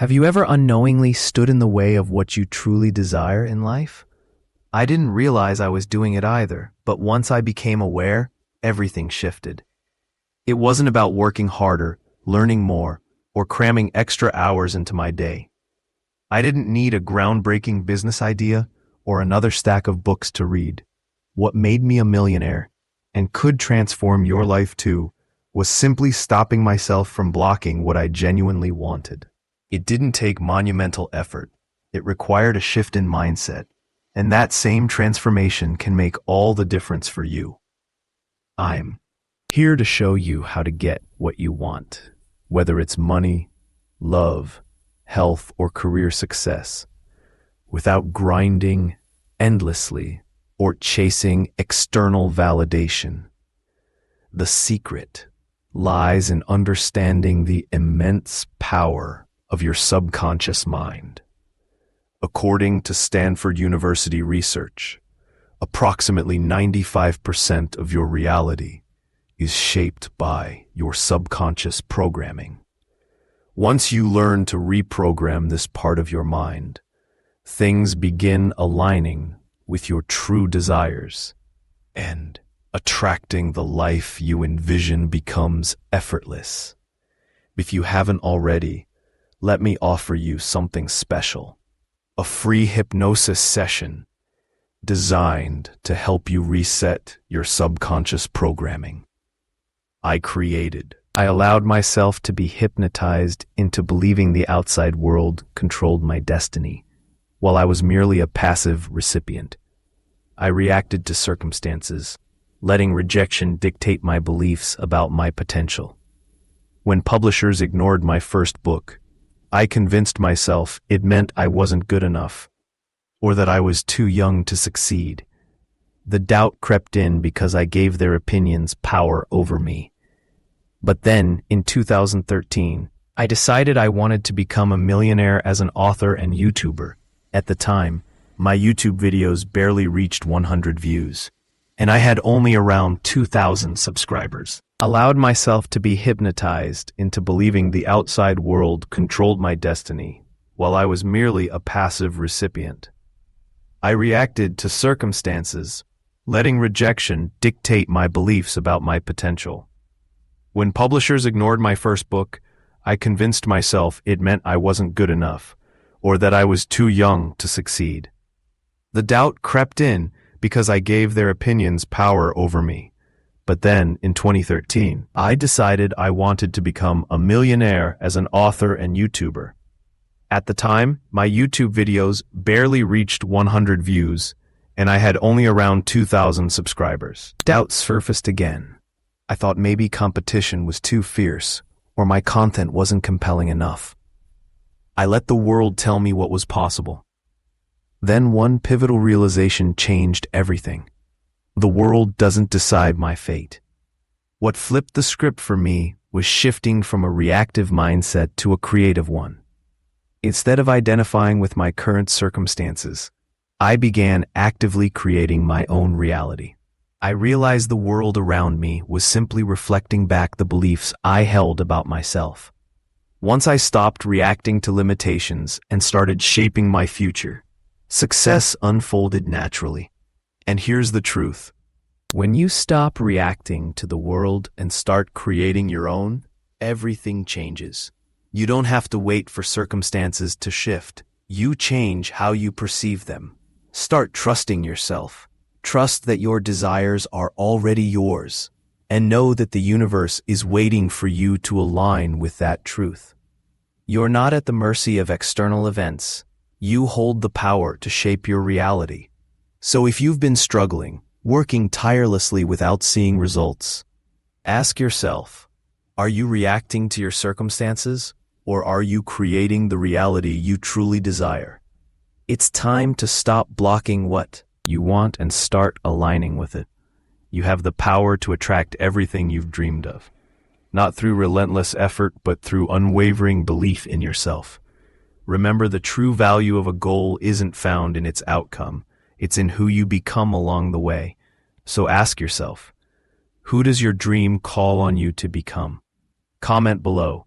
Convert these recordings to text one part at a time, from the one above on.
Have you ever unknowingly stood in the way of what you truly desire in life? I didn't realize I was doing it either, but once I became aware, everything shifted. It wasn't about working harder, learning more, or cramming extra hours into my day. I didn't need a groundbreaking business idea or another stack of books to read. What made me a millionaire, and could transform your life too, was simply stopping myself from blocking what I genuinely wanted. It didn't take monumental effort. It required a shift in mindset, and that same transformation can make all the difference for you. I'm here to show you how to get what you want, whether it's money, love, health, or career success, without grinding endlessly or chasing external validation. The secret lies in understanding the immense power of your subconscious mind. According to Stanford University research, approximately 95% of your reality is shaped by your subconscious programming. Once you learn to reprogram this part of your mind, things begin aligning with your true desires, and attracting the life you envision becomes effortless. If you haven't already, let me offer you something special, a free hypnosis session designed to help you reset your subconscious programming. I allowed myself to be hypnotized into believing the outside world controlled my destiny, while I was merely a passive recipient. I reacted to circumstances, letting rejection dictate my beliefs about my potential. When publishers ignored my first book, I convinced myself it meant I wasn't good enough, or that I was too young to succeed. The doubt crept in because I gave their opinions power over me. But then, in 2013, I decided I wanted to become a millionaire as an author and YouTuber. At the time, my YouTube videos barely reached 100 views, and I had only around 2,000 subscribers. Allowed myself to be hypnotized into believing the outside world controlled my destiny, while I was merely a passive recipient. I reacted to circumstances, letting rejection dictate my beliefs about my potential. When publishers ignored my first book, I convinced myself it meant I wasn't good enough, or that I was too young to succeed. The doubt crept in because I gave their opinions power over me. But then, in 2013, I decided I wanted to become a millionaire as an author and YouTuber. At the time, my YouTube videos barely reached 100 views, and I had only around 2,000 subscribers. Doubt surfaced again. I thought maybe competition was too fierce, or my content wasn't compelling enough. I let the world tell me what was possible. Then one pivotal realization changed everything. The world doesn't decide my fate. What flipped the script for me was shifting from a reactive mindset to a creative one. Instead of identifying with my current circumstances, I began actively creating my own reality. I realized the world around me was simply reflecting back the beliefs I held about myself. Once I stopped reacting to limitations and started shaping my future, success unfolded naturally. And here's the truth. When you stop reacting to the world and start creating your own, everything changes. You don't have to wait for circumstances to shift. You change how you perceive them. Start trusting yourself. Trust that your desires are already yours, and know that the universe is waiting for you to align with that truth. You're not at the mercy of external events. You hold the power to shape your reality. So if you've been struggling, working tirelessly without seeing results, ask yourself, are you reacting to your circumstances, or are you creating the reality you truly desire? It's time to stop blocking what you want and start aligning with it. You have the power to attract everything you've dreamed of, not through relentless effort, but through unwavering belief in yourself. Remember, the true value of a goal isn't found in its outcome. It's in who you become along the way. So ask yourself, who does your dream call on you to become? Comment below.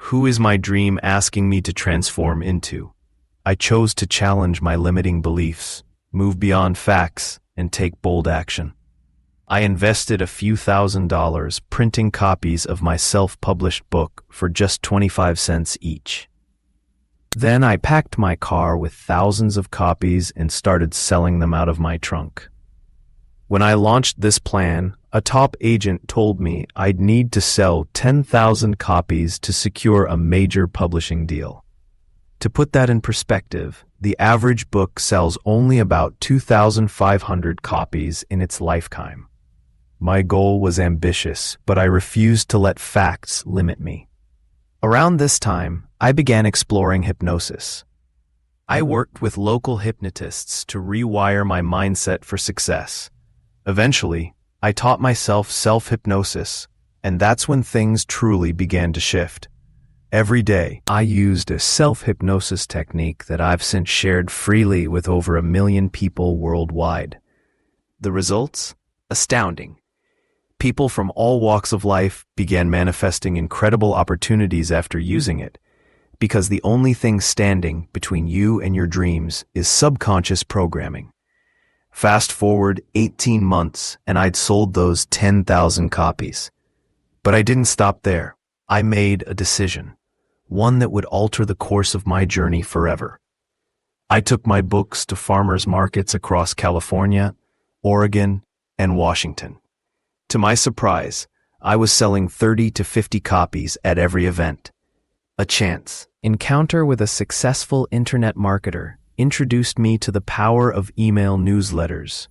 Who is my dream asking me to transform into? I chose to challenge my limiting beliefs, move beyond facts, and take bold action. I invested a few $1,000s printing copies of my self-published book for just 25 cents each. Then I packed my car with thousands of copies and started selling them out of my trunk. When I launched this plan, a top agent told me I'd need to sell 10,000 copies to secure a major publishing deal. To put that in perspective, the average book sells only about 2,500 copies in its lifetime. My goal was ambitious, but I refused to let facts limit me. Around this time, I began exploring hypnosis. I worked with local hypnotists to rewire my mindset for success. Eventually, I taught myself self-hypnosis, and that's when things truly began to shift. Every day, I used a self-hypnosis technique that I've since shared freely with over 1 million people worldwide. The results? Astounding. People from all walks of life began manifesting incredible opportunities after using it, because the only thing standing between you and your dreams is subconscious programming. Fast forward 18 months, and I'd sold those 10,000 copies. But I didn't stop there. I made a decision, one that would alter the course of my journey forever. I took my books to farmers markets across California, Oregon, and Washington. To my surprise, I was selling 30 to 50 copies at every event. A chance encounter with a successful internet marketer introduced me to the power of email newsletters.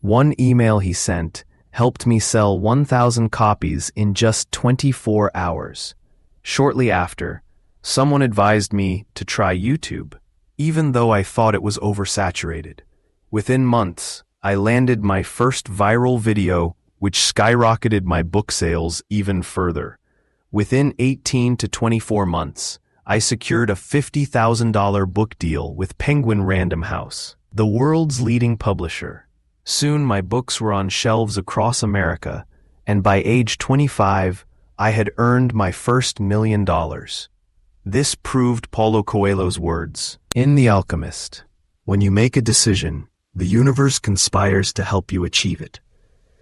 One email he sent helped me sell 1,000 copies in just 24 hours. Shortly after, someone advised me to try YouTube, even though I thought it was oversaturated. Within months, I landed my first viral video, which skyrocketed my book sales even further. Within 18 to 24 months, I secured a $50,000 book deal with Penguin Random House, the world's leading publisher. Soon my books were on shelves across America, and by age 25, I had earned my first $1 million. This proved Paulo Coelho's words in The Alchemist. When you make a decision, the universe conspires to help you achieve it.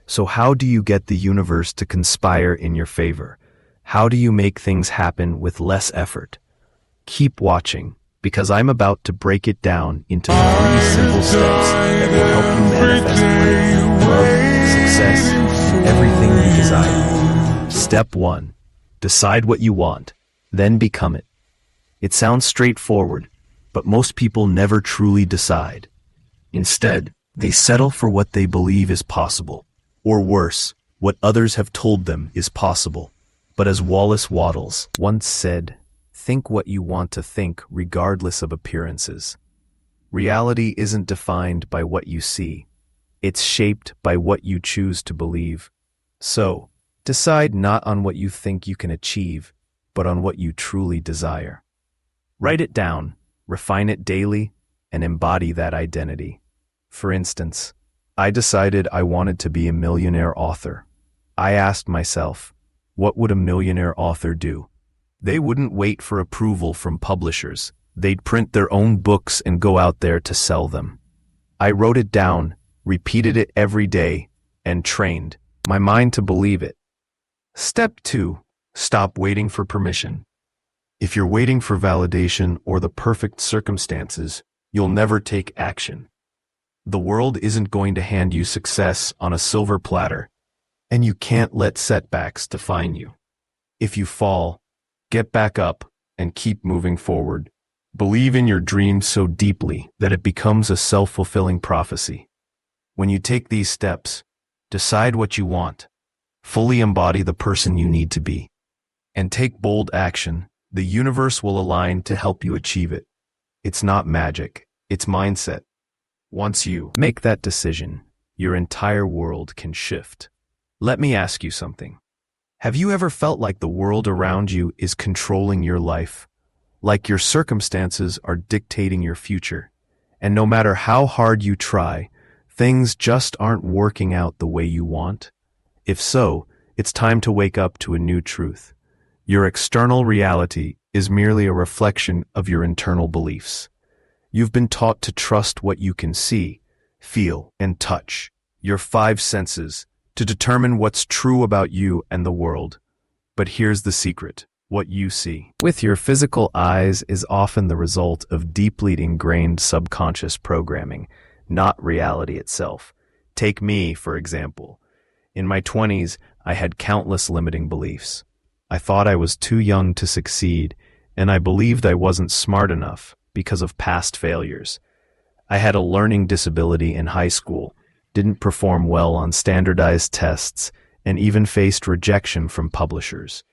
So how do you get the universe to conspire in your favor? How do you make things happen with less effort? Keep watching, because I'm about to break it down into 3 simple steps that will help you manifest money, love, success, and everything you desire. Step 1. Decide what you want, then become it. It sounds straightforward, but most people never truly decide. Instead, they settle for what they believe is possible, or worse, what others have told them is possible. But as Wallace Wattles once said, think what you want to think regardless of appearances. Reality isn't defined by what you see. It's shaped by what you choose to believe. So, decide not on what you think you can achieve, but on what you truly desire. Write it down, refine it daily, and embody that identity. For instance, I decided I wanted to be a millionaire author. I asked myself, what would a millionaire author do? They wouldn't wait for approval from publishers. They'd print their own books and go out there to sell them. I wrote it down, repeated it every day, and trained my mind to believe it. Step 2. Stop waiting for permission. If you're waiting for validation or the perfect circumstances, you'll never take action. The world isn't going to hand you success on a silver platter, and you can't let setbacks define you. If you fall, get back up and keep moving forward. Believe in your dream so deeply that it becomes a self-fulfilling prophecy. When you take these steps, decide what you want, fully embody the person you need to be, and take bold action. The universe will align to help you achieve it. It's not magic, it's mindset. Once you make that decision, your entire world can shift. Let me ask you something. Have you ever felt like the world around you is controlling your life? Like your circumstances are dictating your future? And no matter how hard you try, things just aren't working out the way you want? If so, it's time to wake up to a new truth. Your external reality is merely a reflection of your internal beliefs. You've been taught to trust what you can see, feel, and touch, your five senses, to determine what's true about you and the world. But here's the secret: what you see with your physical eyes is often the result of deeply ingrained subconscious programming, not reality itself. Take me, for example. In my 20s, I had countless limiting beliefs. I thought I was too young to succeed, and I believed I wasn't smart enough because of past failures. I had a learning disability in high school, didn't perform well on standardized tests, and even faced rejection from publishers.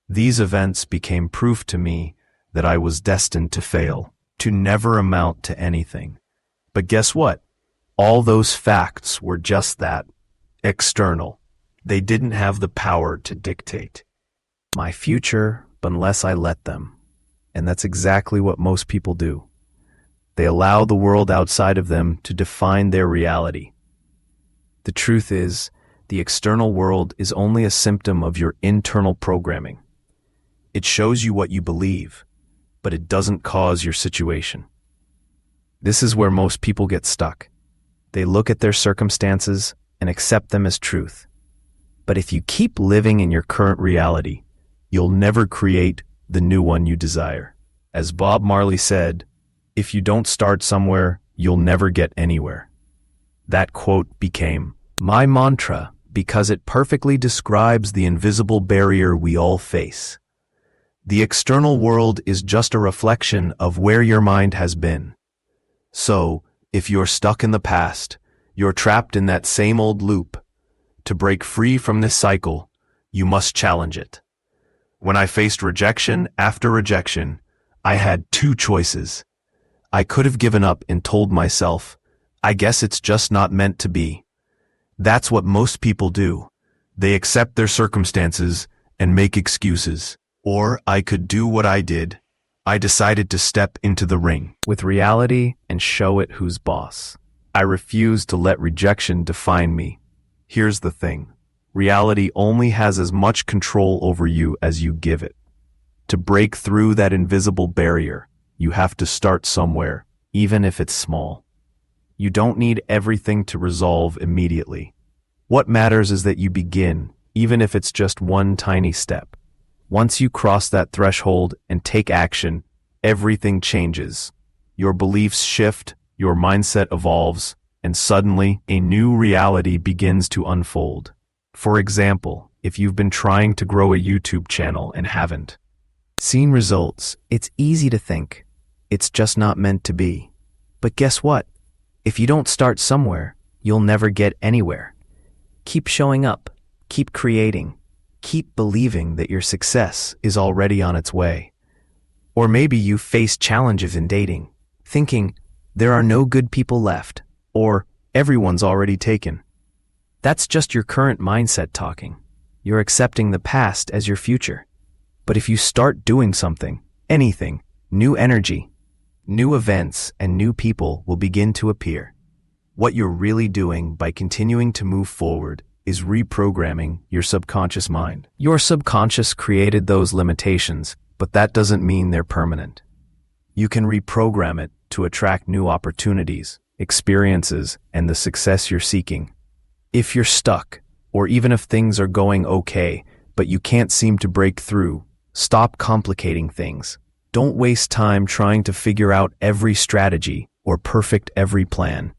These events became proof to me that I was destined to fail, to never amount to anything. But guess what? All those facts were just that, external. They didn't have the power to dictate my future unless I let them. And that's exactly what most people do. They allow the world outside of them to define their reality. The truth is, the external world is only a symptom of your internal programming. It shows you what you believe, but it doesn't cause your situation. This is where most people get stuck. They look at their circumstances and accept them as truth. But if you keep living in your current reality, you'll never create the new one you desire. As Bob Marley said, "If you don't start somewhere, you'll never get anywhere." That quote became my mantra because it perfectly describes the invisible barrier we all face. The external world is just a reflection of where your mind has been. So, if you're stuck in the past, you're trapped in that same old loop. To break free from this cycle, you must challenge it. When I faced rejection after rejection, I had two choices. I could have given up and told myself, I guess it's just not meant to be. That's what most people do. They accept their circumstances and make excuses. Or I could do what I did. I decided to step into the ring with reality and show it who's boss. I refused to let rejection define me. Here's the thing. Reality only has as much control over you as you give it. To break through that invisible barrier, you have to start somewhere, even if it's small. You don't need everything to resolve immediately. What matters is that you begin, even if it's just one tiny step. Once you cross that threshold and take action, everything changes. Your beliefs shift, your mindset evolves, and suddenly a new reality begins to unfold. For example, if you've been trying to grow a YouTube channel and haven't seen results, it's easy to think, it's just not meant to be. But guess what? If you don't start somewhere, you'll never get anywhere. Keep showing up, keep creating, keep believing that your success is already on its way. Or maybe you face challenges in dating, thinking, there are no good people left, or everyone's already taken. That's just your current mindset talking. You're accepting the past as your future. But if you start doing something, anything, new energy, new events and new people will begin to appear. What you're really doing by continuing to move forward is reprogramming your subconscious mind. Your subconscious created those limitations, but that doesn't mean they're permanent. You can reprogram it to attract new opportunities, experiences, and the success you're seeking. If you're stuck, or even if things are going okay, but you can't seem to break through, stop complicating things. Don't waste time trying to figure out every strategy or perfect every plan.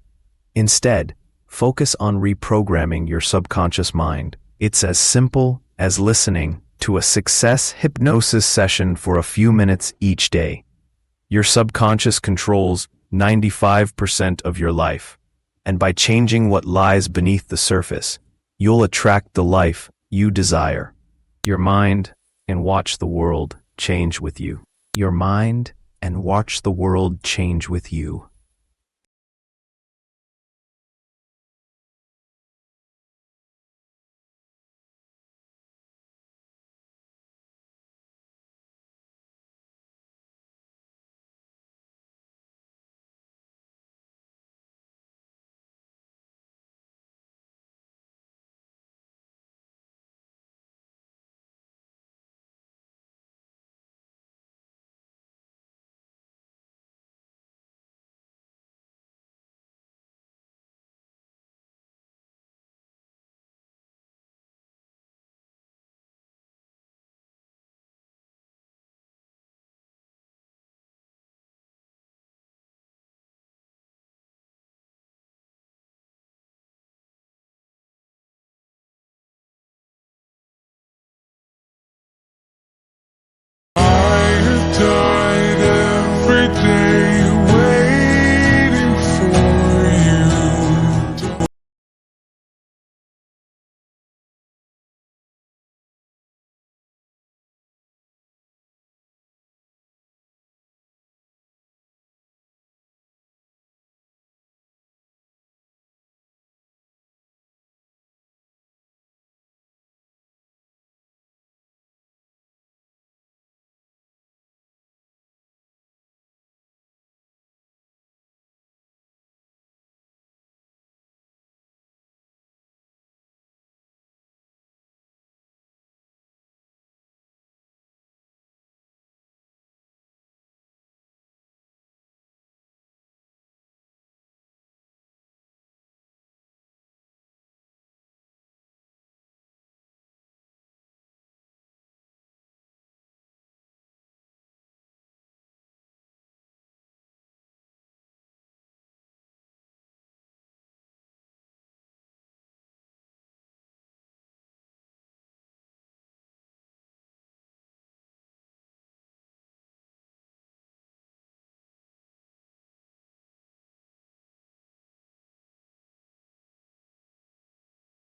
Instead, focus on reprogramming your subconscious mind. It's as simple as listening to a success hypnosis session for a few minutes each day. Your subconscious controls 95% of your life. And by changing what lies beneath the surface, you'll attract the life you desire. Your mind and watch the world change with you. Your mind and watch the world change with you.